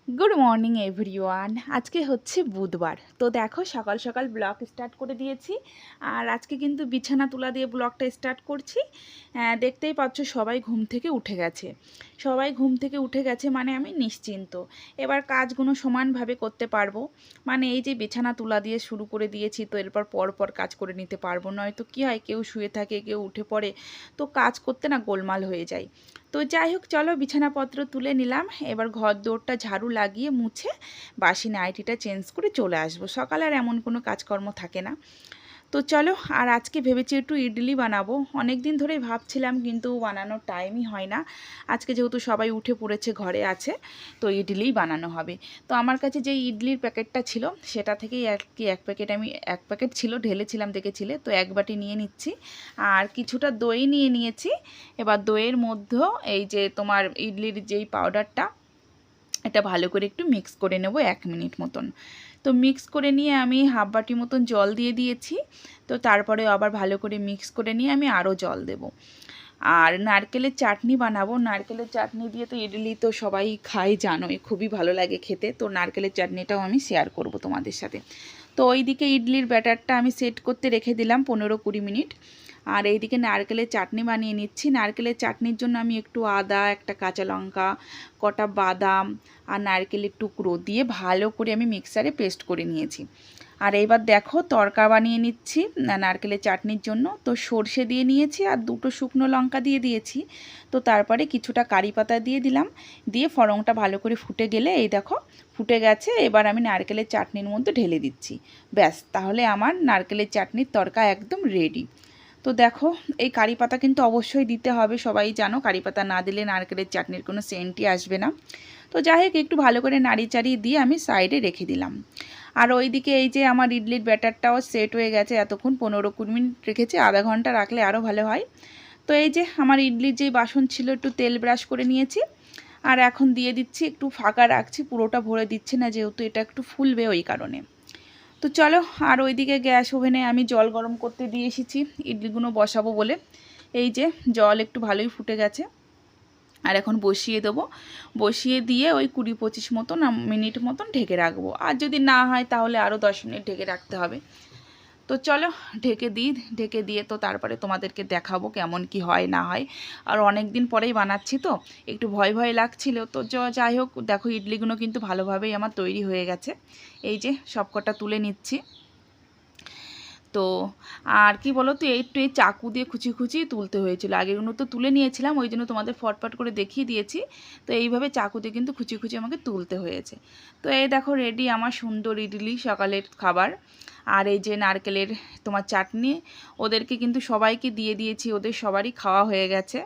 Good morning everyone. আজকে হচ্ছে বুধবার, তো দেখো সকাল সকাল ব্লগ স্টার্ট করে দিয়েছি। আর আজকে কিন্তু বিছানা তোলা দিয়ে ব্লগটা স্টার্ট করছি। দেখতেই পাচ্ছ সবাই ঘুম থেকে উঠে গেছে। সবাই ঘুম থেকে উঠে গেছে মানে আমি নিশ্চিন্ত, এবার কাজগুলো সমানভাবে করতে পারবো। মানে এই যে বিছানা তোলা দিয়ে শুরু করে দিয়েছি, তো এরপর পর কাজ করে নিতে পারবো, নয়তো কী হয় কেউ শুয়ে থাকে কেউ উঠে পড়ে, তো কাজ করতে না গোলমাল হয়ে যায়। তো যাই হোক, চলো বিছানাপত্র তুলে নিলাম। এবার ঘর দৌড়টা ঝাড়ু লাগিয়ে মুছে বাসি নাইটিটা চেঞ্জ করে চলে আসবো। সকালে আর এমন কোনো কাজকর্ম থাকে না। তো চলো, আর আজকে ভেবেছি একটু ইডলি বানাবো। অনেক দিন ধরেই ভাবছিলাম কিন্তু বানানোর টাইমই হয় না। আজকে যেহেতু সবাই উঠে পড়েছে, ঘরে আছে, তো ইডলিই বানানো হবে। তো আমার কাছে যে ইডলির প্যাকেটটা ছিল সেটা থেকেই আর কি এক প্যাকেট ছিল, ঢেলেছিলাম দেখেছিলে, তো এক বাটি নিয়ে নিচ্ছি। আর কিছুটা দই নিয়ে নিয়েছি। এবার দইয়ের মধ্যে এই যে তোমার ইডলির যেই পাউডারটা, এটা ভালো করে একটু মিক্স করে নেব 1 মিনিট মতন। তো মিক্স করে নিয়ে আমি হাফ বাটি মতন জল দিয়ে দিয়েছি। তো তারপরে আবার ভালো করে মিক্স করে নিয়ে আমি আরও জল দেব। আর নারকেলের চাটনি বানাবো। নারকেলের চাটনি দিয়ে তো ইডলি তো সবাই খায়, জানোই খুবই ভালো লাগে খেতে। তো নারকেলের চাটনিটাও আমি শেয়ার করব তোমাদের সাথে। তো ওইদিকে ইডলির ব্যাটারটা আমি সেট করতে রেখে দিলাম 15-20 মিনিট। আর এইদিকে নারকেলের চাটনি বানিয়ে নিচ্ছি। নারকেলের চাটনির জন্য আমি একটু আদা, একটা কাঁচা লঙ্কা, কটা বাদাম আর নারকেলের টুকরো দিয়ে ভালো করে আমি মিক্সারে পেস্ট করে নিয়েছি। আর এইবার দেখো তড়কা বানিয়ে নিচ্ছি নারকেলের চাটনির জন্য। তো সর্ষে দিয়ে নিয়েছি আর 2টো শুকনো লঙ্কা দিয়ে দিয়েছি। তো তারপরে কিছুটা কারি পাতা দিয়ে দিলাম। দিয়ে ফড়ংটা ভালো করে ফুটে গেলে এই দেখো ফুটে গেছে। এবার আমি নারকেলের চাটনির মধ্যে ঢেলে দিচ্ছি। ব্যাস, তাহলে আমার নারকেলের চাটনির তড়কা একদম রেডি। তো দেখো, এই কারি পাতা কিন্তু অবশ্যই দিতে হবে, সবাই জানো কারি পাতা না দিলে নারকেলের চাটনির কোনো সেন্টই আসবে না। তো যাই হোক, একটু ভালো করে নাড়ি চাড়িয়ে দিয়ে আমি সাইডে রেখে দিলাম। আর ওইদিকে এই যে আমার ইডলির ব্যাটারটাও সেট হয়ে গেছে। এতক্ষণ 15-20 মিনিট রেখেছি, আধা ঘন্টা রাখলে আরও ভালো হয়। তো এই যে আমার ইডলির যেই বাসন ছিল একটু তেল ব্রাশ করে নিয়েছি। আর এখন দিয়ে দিচ্ছি, একটু ফাঁকা রাখছি, পুরোটা ভরে দিচ্ছি না, যেহেতু এটা একটু ফুলবে ওই কারণে। তো চলো, আর ওইদিকে গ্যাস ওভেনে আমি জল গরম করতে দিয়ে এসেছি ইডলিগুলো বসাবো বলে। এই যে জল একটু ভালোই ফুটে গেছে। আর এখন বসিয়ে দেবো। বসিয়ে দিয়ে ওই 20-25 মিনিট মতন ঢেকে রাখবো। আর যদি না হয় তাহলে আরও 10 মিনিট ঢেকে রাখতে হবে। তো চলো ঢেকে দিই। ঢেকে দিয়ে তো তারপরে তোমাদেরকে দেখাবো কেমন কি হয় না হয়। আর অনেক দিন পরেই বানাচ্ছি, তো একটু ভয় ভয় লাগছিল। তো যাই হোক, দেখো ইডলিগুলো কিন্তু ভালোভাবেই আমার তৈরি হয়ে গেছে। এই যে সবকটা তুলে নিচ্ছি। তো আর কি বলো তো, একটু এই চাকু দিয়ে খুচি তুলতে হয়েছিল। আগেরগুলো তো তুলে নিয়েছিলাম, ওই জন্য তোমাদের ফটফট করে দেখিয়ে দিয়েছি। তো এইভাবে চাকু দিয়ে কিন্তু খুচি আমাকে তুলতে হয়েছে। তো এই দেখো রেডি আমার সুন্দর ইডলি, সকালের খাবার। আর এই যে নারকেলের তোমার চাটনি, ওদেরকে কিন্তু সবাইকে দিয়ে দিয়েছি, ওদের সবারই খাওয়া হয়ে গেছে।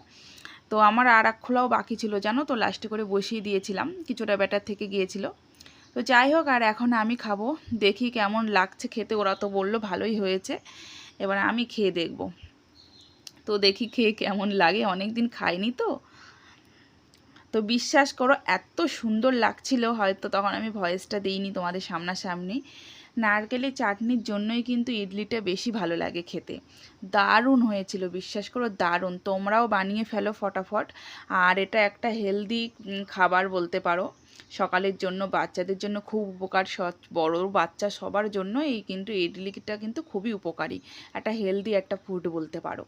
তো আমার আর এক খোলাও বাকি ছিল জানো, তো লাস্টে করে বসিয়ে দিয়েছিলাম, কিছুটা ব্যাটার থেকে গিয়েছিল। তো যাই হোক, আর এখন আমি খাবো। দেখি কেমন লাগছে খেতে, ওরা তো বললো ভালোই হয়েছে। এবার আমি খেয়ে দেখব। তো দেখি খেয়ে কেমন লাগে, অনেক দিন খাইনি তো। তো বিশ্বাস করো এত সুন্দর লাগছিল, হয়তো তখন আমি ভয়েসটা দিইনি তোমাদের সামনাসামনি। নারকেলের চাটনির জন্যই কিন্তু ইডলিটা বেশি ভালো লাগে খেতে। দারুণ হয়েছিল, বিশ্বাস করো দারুণ। তোমরাও বানিয়ে ফেলো ফটাফট। আর এটা একটা হেলদি খাবার বলতে পারো। সকালের জন্য, বাচ্চাদের জন্য খুব উপকার, বড় বাচ্চা সবার জন্য এই কিন্তু ইডলিটা কিন্তু খুবই উপকারী। একটা হেলদি একটা ফুড বলতে পারো।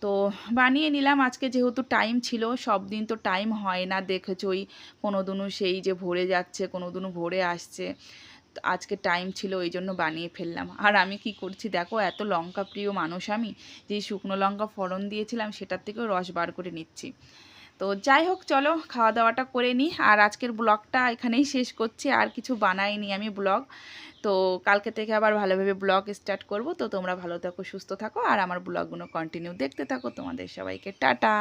তো বানিয়ে নিলাম আজকে, যেহেতু টাইম ছিল। সব দিন তো টাইম হয় না, দেখেছোই। কোনো দিনও সেই যে ভরে যাচ্ছে, কোনো দিনও ভরে আসছে। আজকে টাইম ছিল, ওই জন্য বানিয়ে ফেললাম। আর আমি কি করছি দেখো, এত লঙ্কা প্রিয় মানুষ আমি, যেই শুকনো লঙ্কা ফোড়ন দিয়েছিলাম সেটার থেকেও রস বার করে নিচ্ছি। তো যাই হোক, চলো খাওয়া দাওয়াটা করে নিই। আর আজকের ব্লগটা এখানেই শেষ করছি, আর কিছু বানাইনি আমি ব্লগ। তো কালকে থেকে আবার ভালোভাবে ব্লগ স্টার্ট করব। তো তোমরা ভালো থাকো, সুস্থ থাকো, আর আমার ব্লগগুলো কন্টিনিউ দেখতে থাকো। তোমাদের সবাইকে টাটা।